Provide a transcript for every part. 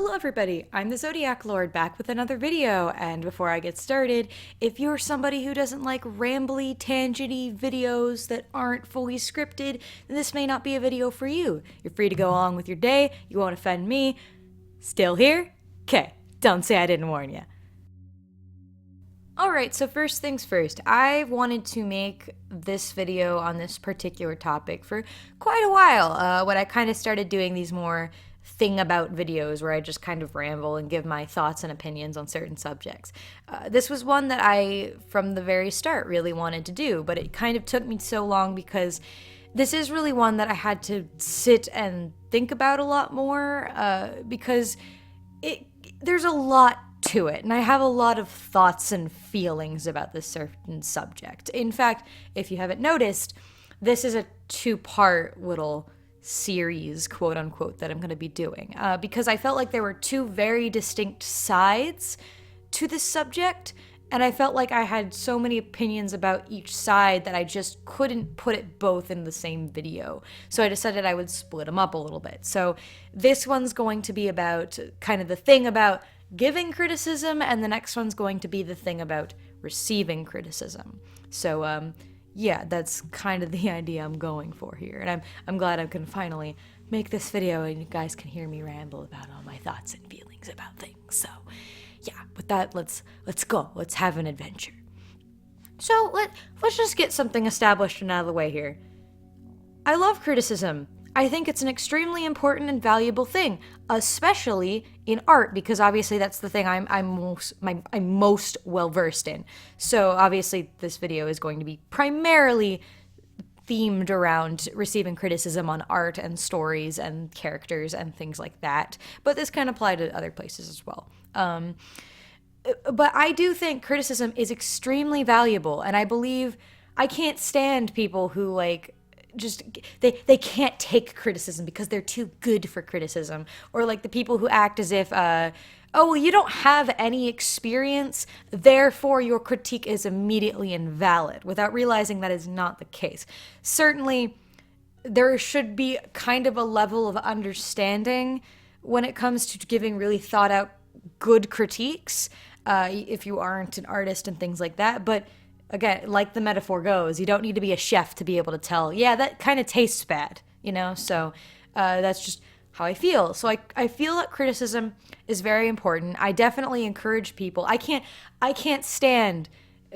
Hello everybody, I'm the ZodiacLord back with another video, and before I get started, if you're somebody who doesn't like rambly, tangenty videos that aren't fully scripted, then this may not be a video for you. You're free to go along with your day, you won't offend me. Still here? Okay, don't say I didn't warn you. Alright, so first things first, I've wanted to make this video on this particular topic for quite a while, when I kind of started doing these more thing about videos where I just kind of ramble and give my thoughts and opinions on certain subjects. This was one that I, from the very start, really wanted to do, but it kind of took me so long because this is really one that I had to sit and think about a lot more, because there's a lot to it, and I have a lot of thoughts and feelings about this certain subject. In fact, if you haven't noticed, this is a two-part little series, quote unquote, that I'm going to be doing, because I felt like there were two very distinct sides to this subject, and I felt like I had so many opinions about each side that I just couldn't put it both in the same video. So I decided I would split them up a little bit. So this one's going to be about kind of the thing about giving criticism, and the next one's going to be the thing about receiving criticism. So yeah, that's kind of the idea I'm going for here, and I'm glad I can finally make this video and you guys can hear me ramble about all my thoughts and feelings about things. So yeah, with that, let's go. Let's have an adventure. So let's just get something established and out of the way here. I love criticism. I think it's an extremely important and valuable thing, especially in art, because obviously that's the thing I'm most well versed in. So obviously this video is going to be primarily themed around receiving criticism on art and stories and characters and things like that, but this can apply to other places as well. But I do think criticism is extremely valuable, and I believe I can't stand people who just they can't take criticism because they're too good for criticism, or like the people who act as if oh well, you don't have any experience, therefore your critique is immediately invalid, without realizing that is not the case. Certainly there should be kind of a level of understanding when it comes to giving really thought out good critiques, if you aren't an artist and things like that. But again, like the metaphor goes, you don't need to be a chef to be able to tell, yeah, that kind of tastes bad, you know? So that's just how I feel. So I feel that criticism is very important. I definitely encourage people. I can't stand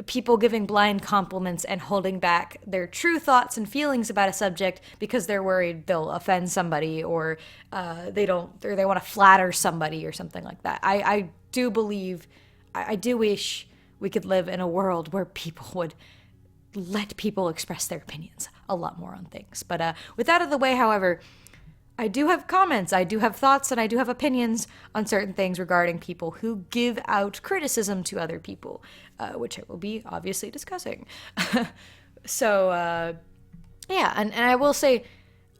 people giving blind compliments and holding back their true thoughts and feelings about a subject because they're worried they'll offend somebody, or they want to flatter somebody or something like that. I do wish we could live in a world where people would let people express their opinions a lot more on things. But with that out of the way, however, I do have comments, I do have thoughts, and I do have opinions on certain things regarding people who give out criticism to other people, which I will be obviously discussing. So, yeah, and I will say,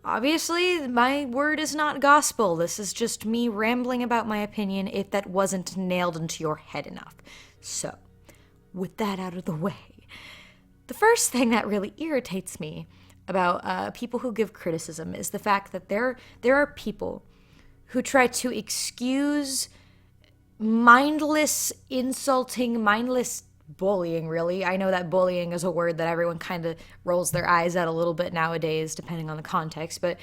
obviously, my word is not gospel. This is just me rambling about my opinion if that wasn't nailed into your head enough. So, with that out of the way, the first thing that really irritates me about people who give criticism is the fact that there are people who try to excuse mindless insulting, mindless bullying, really. I know that bullying is a word that everyone kind of rolls their eyes at a little bit nowadays, depending on the context, but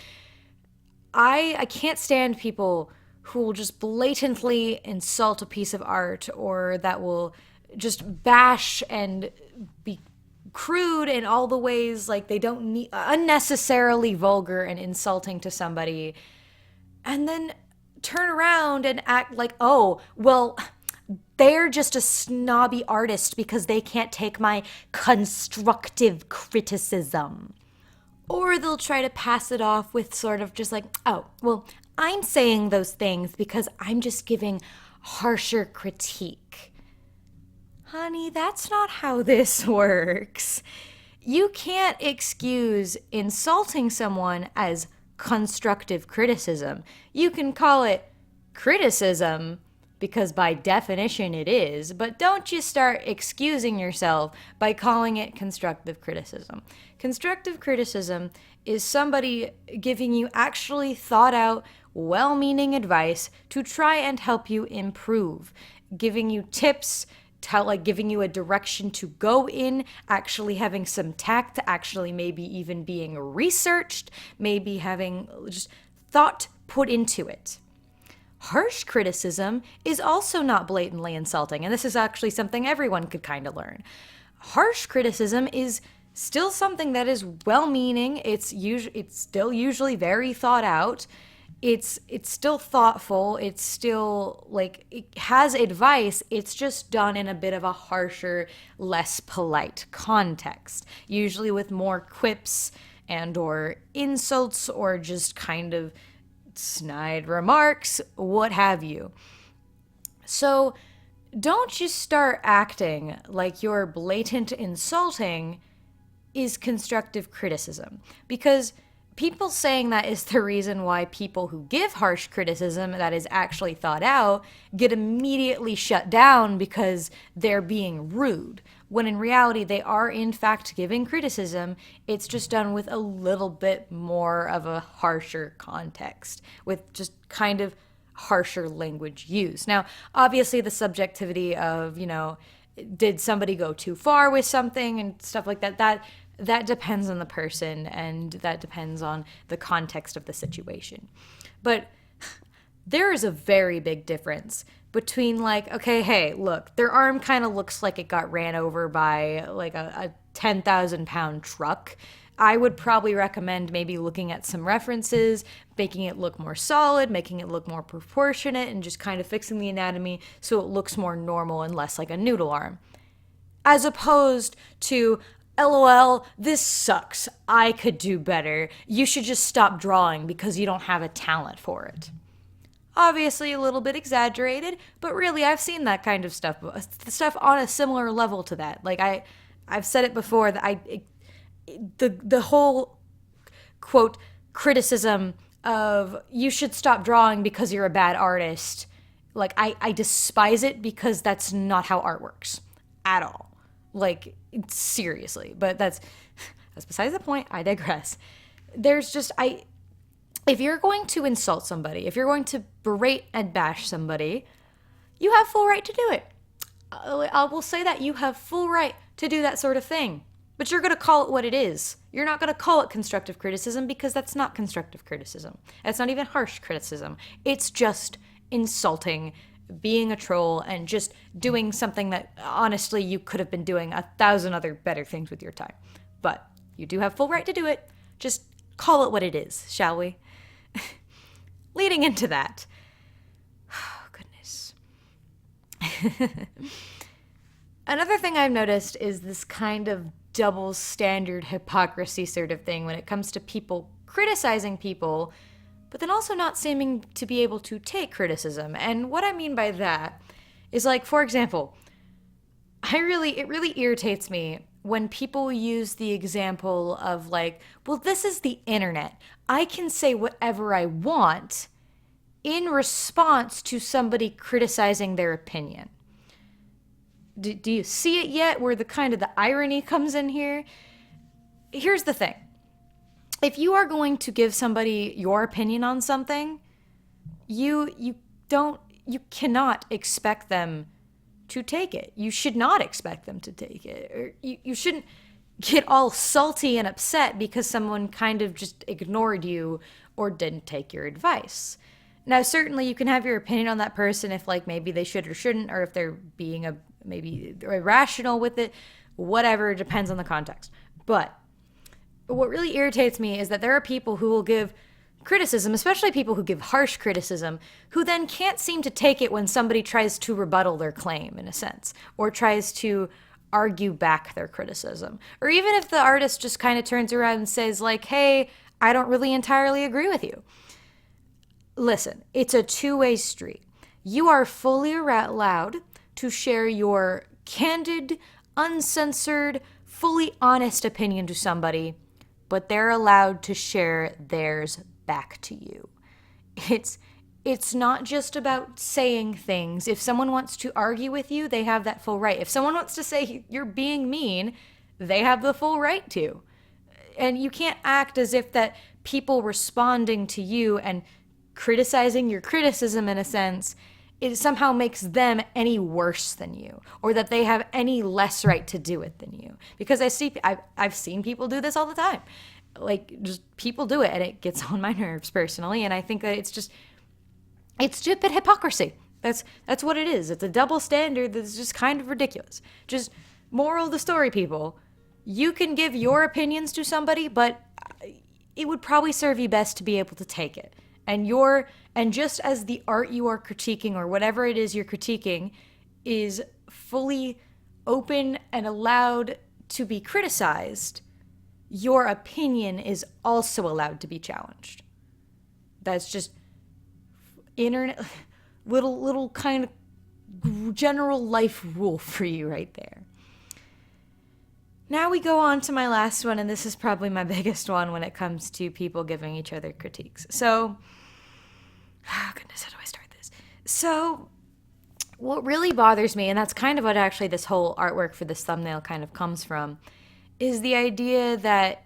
I can't stand people who will just blatantly insult a piece of art, or that will just bash and be crude in all the ways, like they don't need, unnecessarily vulgar and insulting to somebody, and then turn around and act like, oh, well, they're just a snobby artist because they can't take my constructive criticism. Or they'll try to pass it off with sort of just like, oh, well, I'm saying those things because I'm just giving harsher critique. Honey, that's not how this works. You can't excuse insulting someone as constructive criticism. You can call it criticism because by definition it is, but don't you start excusing yourself by calling it constructive criticism. Constructive criticism is somebody giving you actually thought out, well-meaning advice to try and help you improve, giving you tips, giving you a direction to go in, actually having some tact, actually maybe even being researched, maybe having just thought put into it. Harsh criticism is also not blatantly insulting, and this is actually something everyone could kind of learn. Harsh criticism is still something that is well-meaning. It's still usually very thought out. It's still thoughtful. It's still it has advice. It's just done in a bit of a harsher, less polite context, usually with more quips and or insults or just kind of snide remarks, what have you. So don't just start acting like your blatant insulting is constructive criticism, because people saying that is the reason why people who give harsh criticism that is actually thought out get immediately shut down because they're being rude, when in reality they are in fact giving criticism. It's just done with a little bit more of a harsher context, with just kind of harsher language used. Now, obviously the subjectivity of, did somebody go too far with something and stuff like that depends on the person, and that depends on the context of the situation. But there is a very big difference between okay, hey, look, their arm kind of looks like it got ran over by a 10,000 pound truck. I would probably recommend maybe looking at some references, making it look more solid, making it look more proportionate, and just kind of fixing the anatomy so it looks more normal and less like a noodle arm. As opposed to, LOL, this sucks. I could do better. You should just stop drawing because you don't have a talent for it. Obviously a little bit exaggerated, but really I've seen that kind of stuff on a similar level to that. I've said it before that the whole quote criticism of you should stop drawing because you're a bad artist, I despise it, because that's not how art works at all. Seriously. But that's besides the point. I digress. There's just if you're going to insult somebody, if you're going to berate and bash somebody, you have full right to do it. I will say that you have full right to do that sort of thing. But you're going to call it what it is. You're not going to call it constructive criticism, because that's not constructive criticism. It's not even harsh criticism. It's just insulting, being a troll, and just doing something that honestly you could have been doing 1,000 other better things with your time. But you do have full right to do it. Just call it what it is, shall we? Leading into that. Oh, goodness. Another thing I've noticed is this kind of double standard hypocrisy sort of thing when it comes to people criticizing people, but then also not seeming to be able to take criticism. And what I mean by that is, for example, it really irritates me when people use the example of well, this is the internet. I can say whatever I want in response to somebody criticizing their opinion. Do you see it yet, where the irony comes in here? Here's the thing. If you are going to give somebody your opinion on something, you cannot expect them to take it. You should not expect them to take it. Or you shouldn't get all salty and upset because someone kind of just ignored you or didn't take your advice. Now, certainly you can have your opinion on that person if maybe they should or shouldn't, or if they're being maybe irrational with it, whatever, depends on the context. But what really irritates me is that there are people who will give criticism, especially people who give harsh criticism, who then can't seem to take it when somebody tries to rebuttal their claim, in a sense, or tries to argue back their criticism. Or even if the artist just kind of turns around and says hey, I don't really entirely agree with you. Listen, it's a two-way street. You are fully allowed to share your candid, uncensored, fully honest opinion to somebody, but they're allowed to share theirs back to you. It's not just about saying things. If someone wants to argue with you, they have that full right. If someone wants to say you're being mean, they have the full right to. And you can't act as if that people responding to you and criticizing your criticism in a sense, it somehow makes them any worse than you, or that they have any less right to do it than you. Because I've seen people do this all the time. Like, just people do it, and it gets on my nerves personally. And I think that it's stupid hypocrisy. That's what it is. It's a double standard that's just kind of ridiculous. Just moral of the story, people. You can give your opinions to somebody, but it would probably serve you best to be able to take it. And just as the art you are critiquing, or whatever it is you're critiquing, is fully open and allowed to be criticized, your opinion is also allowed to be challenged. That's just internet little kind of general life rule for you right there. Now we go on to my last one, and this is probably my biggest one when it comes to people giving each other critiques. So, oh goodness, how do I start this? So, what really bothers me, and that's kind of what actually this whole artwork for this thumbnail kind of comes from, is the idea that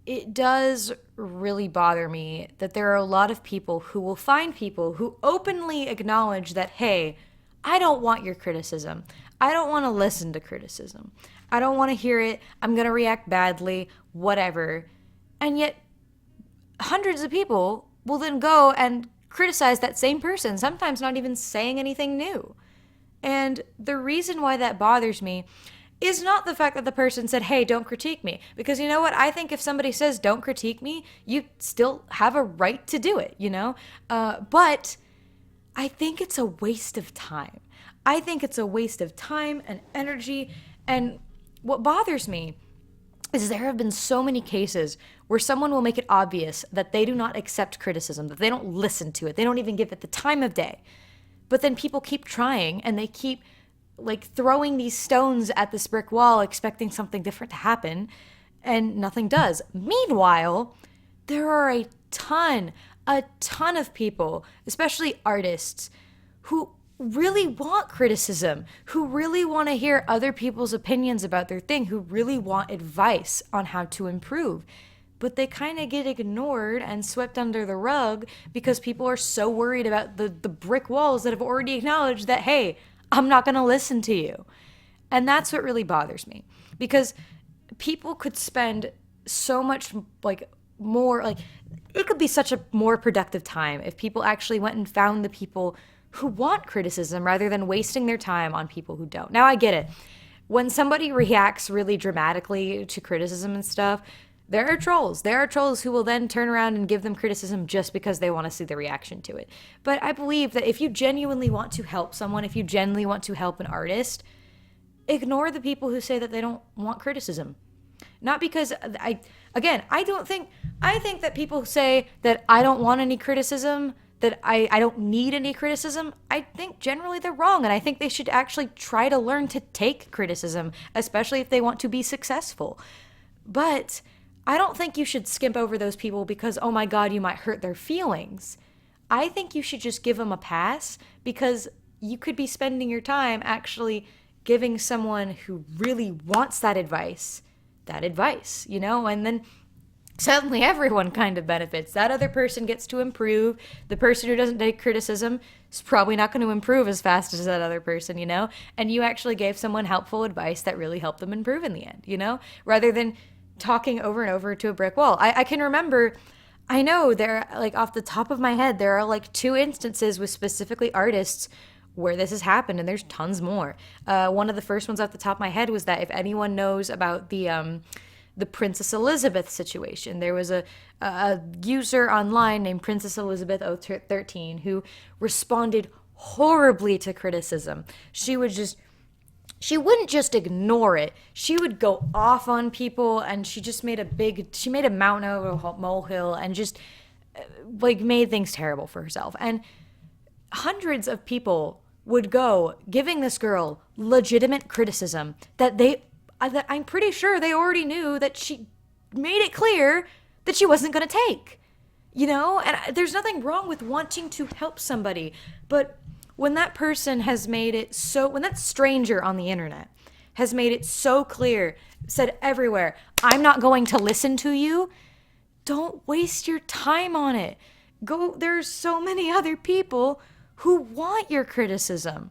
it does really bother me that there are a lot of people who will find people who openly acknowledge that, hey, I don't want your criticism. I don't want to listen to criticism. I don't want to hear it. I'm going to react badly, whatever. And yet, hundreds of people will then go and criticize that same person, sometimes not even saying anything new. And the reason why that bothers me is not the fact that the person said, hey, don't critique me. Because you know what? I think if somebody says, don't critique me, you still have a right to do it, you know? But I think it's a waste of time. I think it's a waste of time and energy. And what bothers me is there have been so many cases where someone will make it obvious that they do not accept criticism, that they don't listen to it, they don't even give it the time of day. But then people keep trying, and they keep like throwing these stones at this brick wall expecting something different to happen, and nothing does. Meanwhile, there are a ton of people, especially artists, who really want criticism, who really want to hear other people's opinions about their thing, who really want advice on how to improve. But they kind of get ignored and swept under the rug because people are so worried about the brick walls that have already acknowledged that, hey, I'm not going to listen to you. And that's what really bothers me, because people could spend so much more, it could be such a more productive time if people actually went and found the people who want criticism rather than wasting their time on people who don't. Now, I get it. When somebody reacts really dramatically to criticism and stuff, there are trolls. There are trolls who will then turn around and give them criticism just because they want to see the reaction to it. But I believe that if you genuinely want to help someone, if you genuinely want to help an artist, ignore the people who say that they don't want criticism. Not because I think that people say that I don't want any criticism, that I don't need any criticism. I think generally they're wrong, and I think they should actually try to learn to take criticism, especially if they want to be successful. But I don't think you should skimp over those people because, oh my God, you might hurt their feelings. I think you should just give them a pass, because you could be spending your time actually giving someone who really wants that advice, you know, and then suddenly everyone kind of benefits. That other person gets to improve. The person who doesn't take criticism is probably not going to improve as fast as that other person, you know, and you actually gave someone helpful advice that really helped them improve in the end, you know, rather than talking over and over to a brick wall. I can remember, I know there, like off the top of my head, there are like 2 instances with specifically artists where this has happened, and there's tons more. One of the first ones off the top of my head was that if anyone knows about the Princess Elizabeth situation, there was a user online named Princess Elizabeth 013 who responded horribly to criticism. She wouldn't just ignore it. She would go off on people, and she just made a mountain out of a molehill, and just made things terrible for herself. And hundreds of people would go giving this girl legitimate criticism that I'm pretty sure they already knew that she made it clear that she wasn't going to take, you know? And there's nothing wrong with wanting to help somebody, but when that person has made it so, when that stranger on the internet has made it so clear, said everywhere, I'm not going to listen to you, don't waste your time on it. There's so many other people who want your criticism.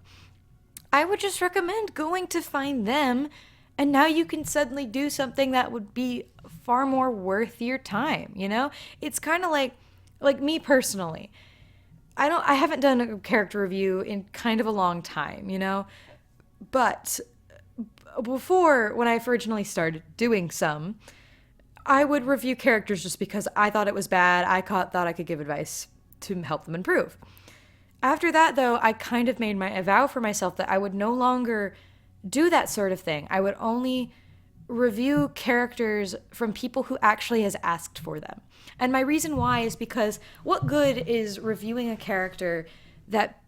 I would just recommend going to find them, and now you can suddenly do something that would be far more worth your time, you know? It's kind of like me personally. I haven't done a character review in kind of a long time, you know? But before, when I originally started doing some, I would review characters just because I thought it was bad. Thought I could give advice to help them improve. After that, though, I kind of made a vow for myself that I would no longer do that sort of thing. I would only review characters from people who actually has asked for them. And my reason why is because what good is reviewing a character that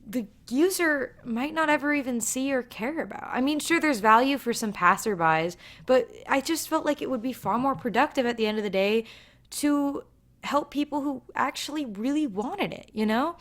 the user might not ever even see or care about? I mean, sure, there's value for some passerbys, but I just felt like it would be far more productive at the end of the day to help people who actually really wanted it, you know?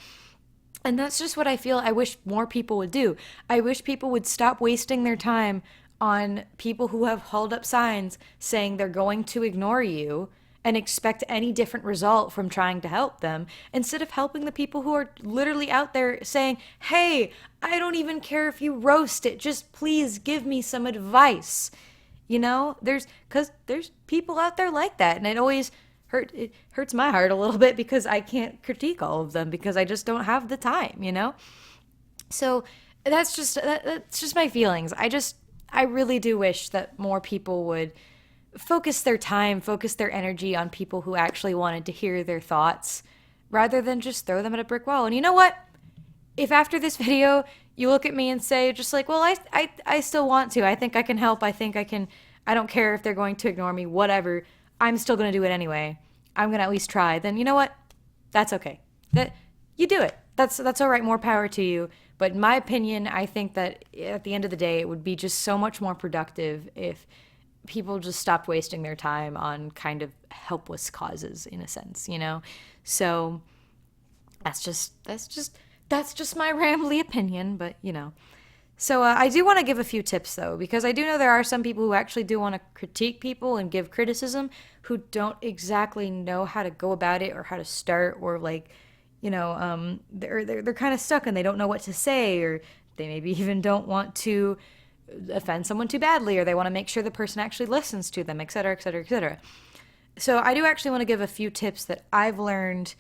And that's just what I feel I wish more people would do. I wish people would stop wasting their time on people who have held up signs saying they're going to ignore you and expect any different result from trying to help them, instead of helping the people who are literally out there saying, hey, I don't even care if you roast it, just please give me some advice. You know, because there's people out there like that, and it hurts my heart a little bit because I can't critique all of them because I just don't have the time, you know? So that's just my feelings. I really do wish that more people would focus their time, focus their energy on people who actually wanted to hear their thoughts rather than just throw them at a brick wall. And you know what? If after this video you look at me and say just like, well, I still want to. I think I can help. I think I can. I don't care if they're going to ignore me, whatever. I'm still going to do it anyway. I'm going to at least try. Then you know what? That's okay. That you do it. That's all right. More power to you. But in my opinion, I think that at the end of the day, it would be just so much more productive if people just stopped wasting their time on kind of helpless causes, in a sense, you know? So that's just my rambly opinion, but you know. So I do want to give a few tips though, because I do know there are some people who actually do want to critique people and give criticism who don't exactly know how to go about it or how to start, or like, you know, they're kind of stuck and they don't know what to say, or they maybe even don't want to offend someone too badly, or they want to make sure the person actually listens to them, etc., etc., etc. So I do actually want to give a few tips that I've learned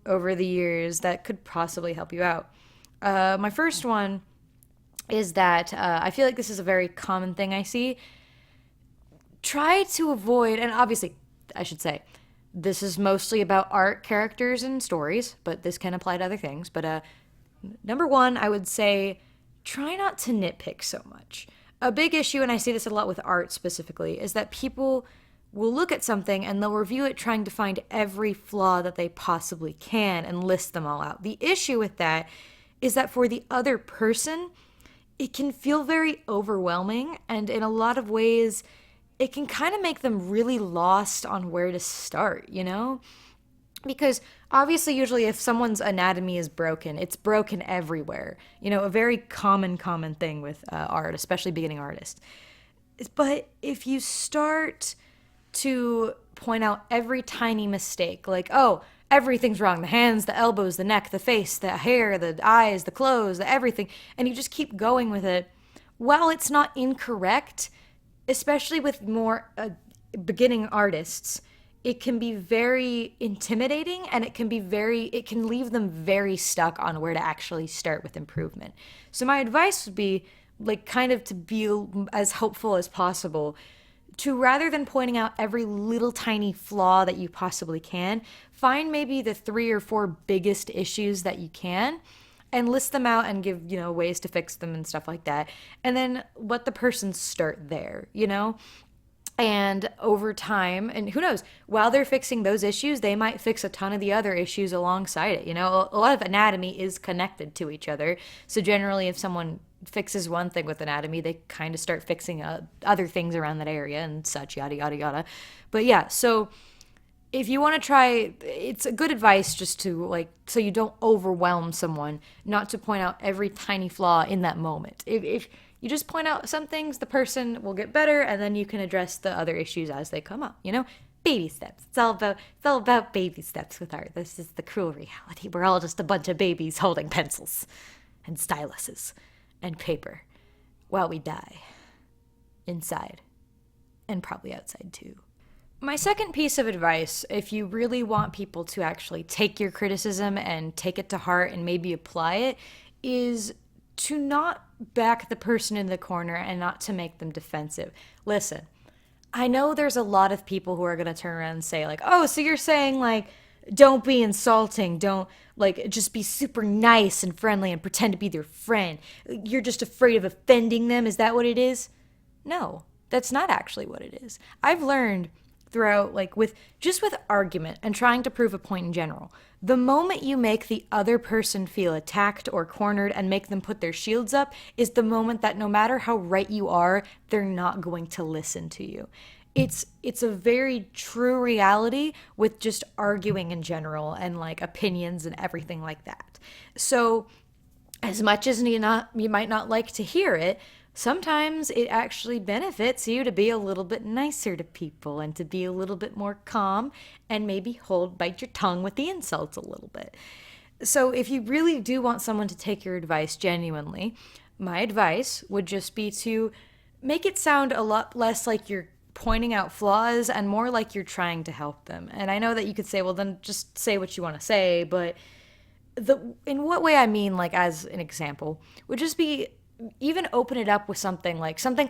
over the years that could possibly help you out. My first one is that I feel like this is a very common thing I see. Try to avoid, and obviously I should say, this is mostly about art, characters, and stories, but this can apply to other things. But number one, I would say try not to nitpick so much. A big issue, and I see this a lot with art specifically, is that people will look at something and they'll review it trying to find every flaw that they possibly can and list them all out. The issue with that is that for the other person, it can feel very overwhelming, and in a lot of ways, it can kind of make them really lost on where to start, you know? Because obviously, usually if someone's anatomy is broken, it's broken everywhere. You know, a very common thing with art, especially beginning artists. But if you start to point out every tiny mistake, like, oh, everything's wrong, the hands, the elbows, the neck, the face, the hair, the eyes, the clothes, the everything, and you just keep going with it, while it's not incorrect, especially with more beginning artists, it can be very intimidating, and it can leave them very stuck on where to actually start with improvement. So my advice would be, like, kind of to be as helpful as possible, to, rather than pointing out every little tiny flaw that you possibly can, find maybe the 3 or 4 biggest issues that you can and list them out and give, you know, ways to fix them and stuff like that. And then let the person start there, you know? And over time, and who knows, while they're fixing those issues, they might fix a ton of the other issues alongside it. You know, a lot of anatomy is connected to each other. So generally, if someone fixes one thing with anatomy, they kind of start fixing other things around that area and such, yada, yada, yada. But yeah, so if you want to try, it's a good advice just to, like, so you don't overwhelm someone, not to point out every tiny flaw in that moment. If you just point out some things, the person will get better, and then you can address the other issues as they come up, you know? baby steps. It's all about baby steps with art. This is the cruel reality. We're all just a bunch of babies holding pencils and styluses and paper while we die. Inside. And probably outside too. My second piece of advice, if you really want people to actually take your criticism and take it to heart and maybe apply it, is to not back the person in the corner and not to make them defensive. Listen, I know there's a lot of people who are going to turn around and say like, oh, so you're saying like, don't be insulting. Don't like, just be super nice and friendly and pretend to be their friend. You're just afraid of offending them. Is that what it is? No, that's not actually what it is. I've learned throughout, like with argument and trying to prove a point in general, the moment you make the other person feel attacked or cornered and make them put their shields up is the moment that no matter how right you are, they're not going to listen to you. It's a very true reality with just arguing in general and like opinions and everything like that. So as much as you might not like to hear it, sometimes it actually benefits you to be a little bit nicer to people and to be a little bit more calm and maybe bite your tongue with the insults a little bit. So if you really do want someone to take your advice genuinely, my advice would just be to make it sound a lot less like you're pointing out flaws and more like you're trying to help them. And I know that you could say, well, then just say what you want to say, but in what way I mean, like as an example, would just be even open it up with something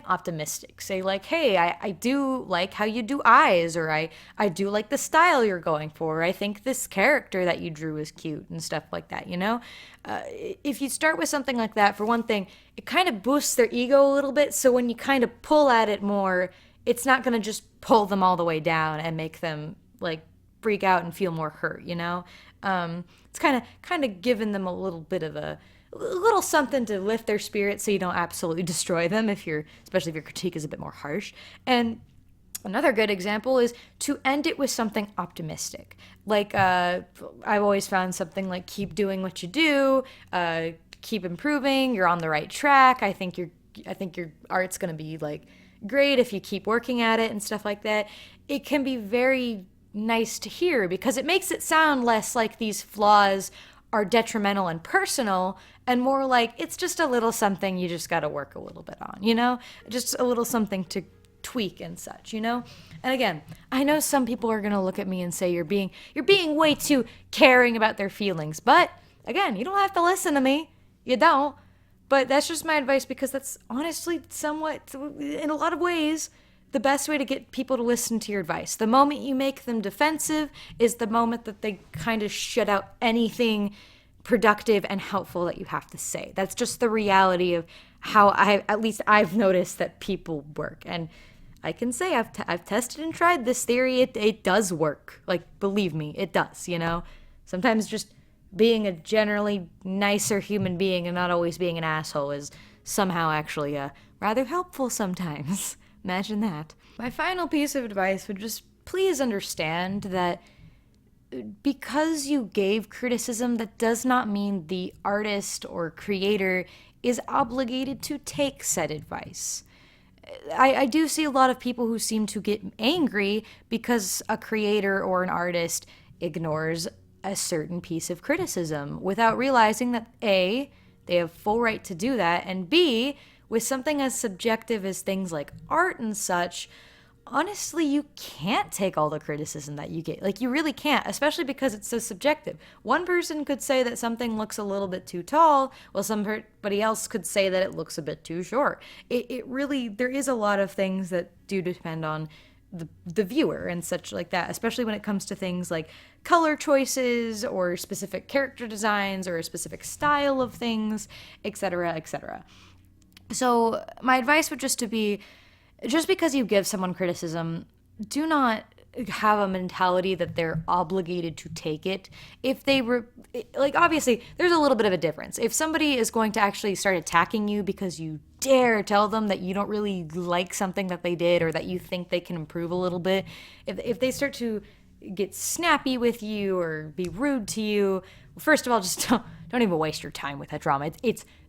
optimistic. Say like, hey, I do like how you do eyes, or I do like the style you're going for. I think this character that you drew is cute and stuff like that, you know? If you start with something like that, for one thing, it kind of boosts their ego a little bit. So when you kind of pull at it more, it's not going to just pull them all the way down and make them like freak out and feel more hurt, you know? It's kind of giving them a little bit of a little something to lift their spirits so you don't absolutely destroy them especially if your critique is a bit more harsh. And another good example is to end it with something optimistic. Like I've always found something like, keep doing what you do, keep improving, you're on the right track. I think your art's going to be like great if you keep working at it and stuff like that. It can be very nice to hear because it makes it sound less like these flaws are detrimental and personal and more like it's just a little something you just got to work a little bit on, you know? Just a little something to tweak and such, you know? And again, I know some people are going to look at me and say you're being way too caring about their feelings. But again, you don't have to listen to me. You don't. But that's just my advice because that's honestly somewhat, in a lot of ways, the best way to get people to listen to your advice. The moment you make them defensive is the moment that they kind of shut out anything productive and helpful that you have to say. That's just the reality of how at least I've noticed that people work. And I can say I've tested and tried this theory. It does work. Like, believe me, it does, you know? Sometimes just being a generally nicer human being and not always being an asshole is somehow actually rather helpful sometimes. Imagine that. My final piece of advice would just please understand that because you gave criticism, that does not mean the artist or creator is obligated to take said advice. I do see a lot of people who seem to get angry because a creator or an artist ignores a certain piece of criticism without realizing that A, they have full right to do that, and B, with something as subjective as things like art and such, honestly, you can't take all the criticism that you get. Like, you really can't, especially because it's so subjective. One person could say that something looks a little bit too tall, while somebody else could say that it looks a bit too short. It really, there is a lot of things that do depend on the viewer and such like that, especially when it comes to things like color choices or specific character designs or a specific style of things, etc., etc. So my advice would just to be, just because you give someone criticism, do not have a mentality that they're obligated to take it. If they were, like, obviously, there's a little bit of a difference. If somebody is going to actually start attacking you because you dare tell them that you don't really like something that they did or that you think they can improve a little bit, if they start to get snappy with you or be rude to you, first of all, just don't even waste your time with that drama.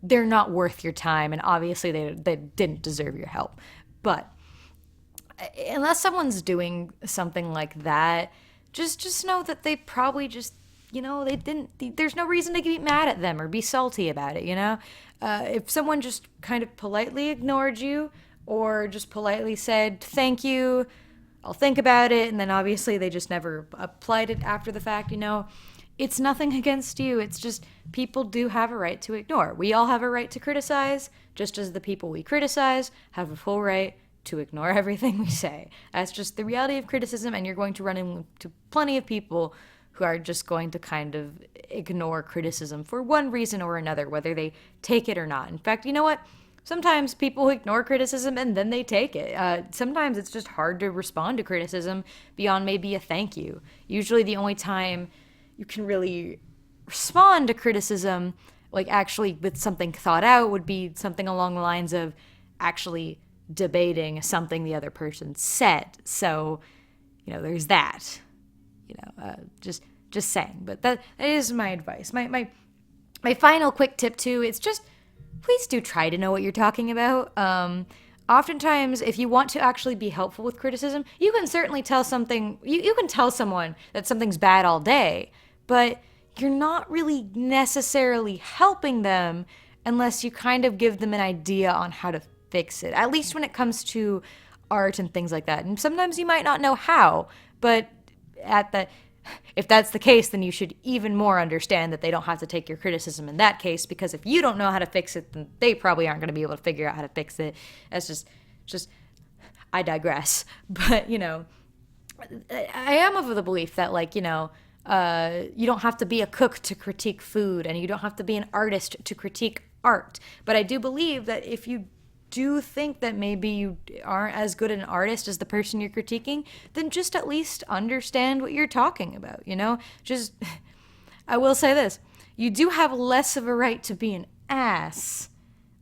They're not worth your time, and obviously they didn't deserve your help. But unless someone's doing something like that, just know that they probably just, they didn't, there's no reason to get mad at them or be salty about it, if someone just kind of politely ignored you or just politely said thank you, I'll think about it, and then obviously they just never applied it after the fact, it's nothing against you. It's just people do have a right to ignore. We all have a right to criticize, just as the people we criticize have a full right to ignore everything we say. That's just the reality of criticism, and you're going to run into plenty of people who are just going to kind of ignore criticism for one reason or another, whether they take it or not. In fact, you know what? Sometimes people ignore criticism and then they take it. Sometimes it's just hard to respond to criticism beyond maybe a thank you. Usually the only time you can really respond to criticism, like actually with something thought out, would be something along the lines of actually debating something the other person said. So, there's that. Just saying. But that is my advice. My final quick tip too, it's just please do try to know what you're talking about. Oftentimes, if you want to actually be helpful with criticism, you can certainly tell something, you can tell someone that something's bad all day, but you're not really necessarily helping them unless you kind of give them an idea on how to fix it, at least when it comes to art and things like that. And sometimes you might not know how, but if that's the case, then you should even more understand that they don't have to take your criticism in that case, because if you don't know how to fix it, then they probably aren't going to be able to figure out how to fix it. That's just I digress. But, I am of the belief that, you don't have to be a cook to critique food, and you don't have to be an artist to critique art. But I do believe that if you do think that maybe you aren't as good an artist as the person you're critiquing, then just at least understand what you're talking about, I will say this. You do have less of a right to be an ass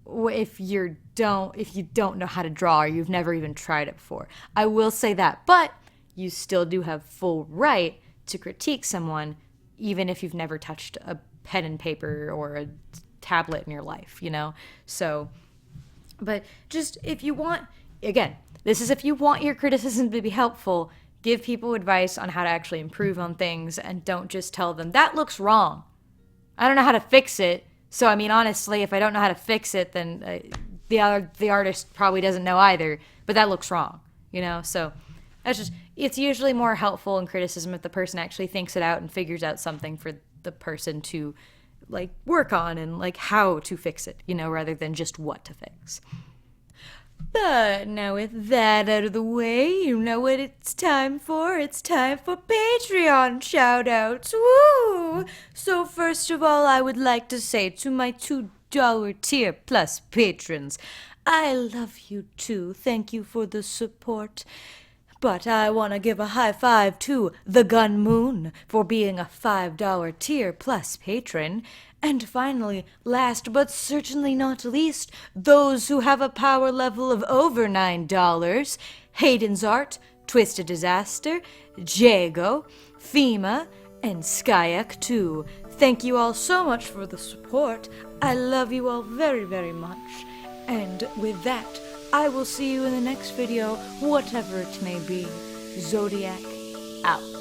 if you don't know how to draw or you've never even tried it before. I will say that. But you still do have full right to critique someone, even if you've never touched a pen and paper or a tablet in your life, So, but just if you want, again, this is if you want your criticism to be helpful, give people advice on how to actually improve on things, and don't just tell them, that looks wrong. I don't know how to fix it. So, honestly, if I don't know how to fix it, then the artist probably doesn't know either, but that looks wrong, So it's usually more helpful in criticism if the person actually thinks it out and figures out something for the person to work on and how to fix it, rather than just what to fix. But now with that out of the way, you know what it's time for? It's time for Patreon shoutouts. Woo! So first of all, I would like to say to my $2 tier plus patrons, I love you too. Thank you for the support. But I want to give a high five to The Gun Moon for being a $5 tier plus patron. And finally, last but certainly not least, those who have a power level of over $9, Hayden's Art, Twisted Disaster, Jago, FEMA, and Skyak 2. Thank you all so much for the support. I love you all very, very much. And with that, I will see you in the next video, whatever it may be. Zodiac out.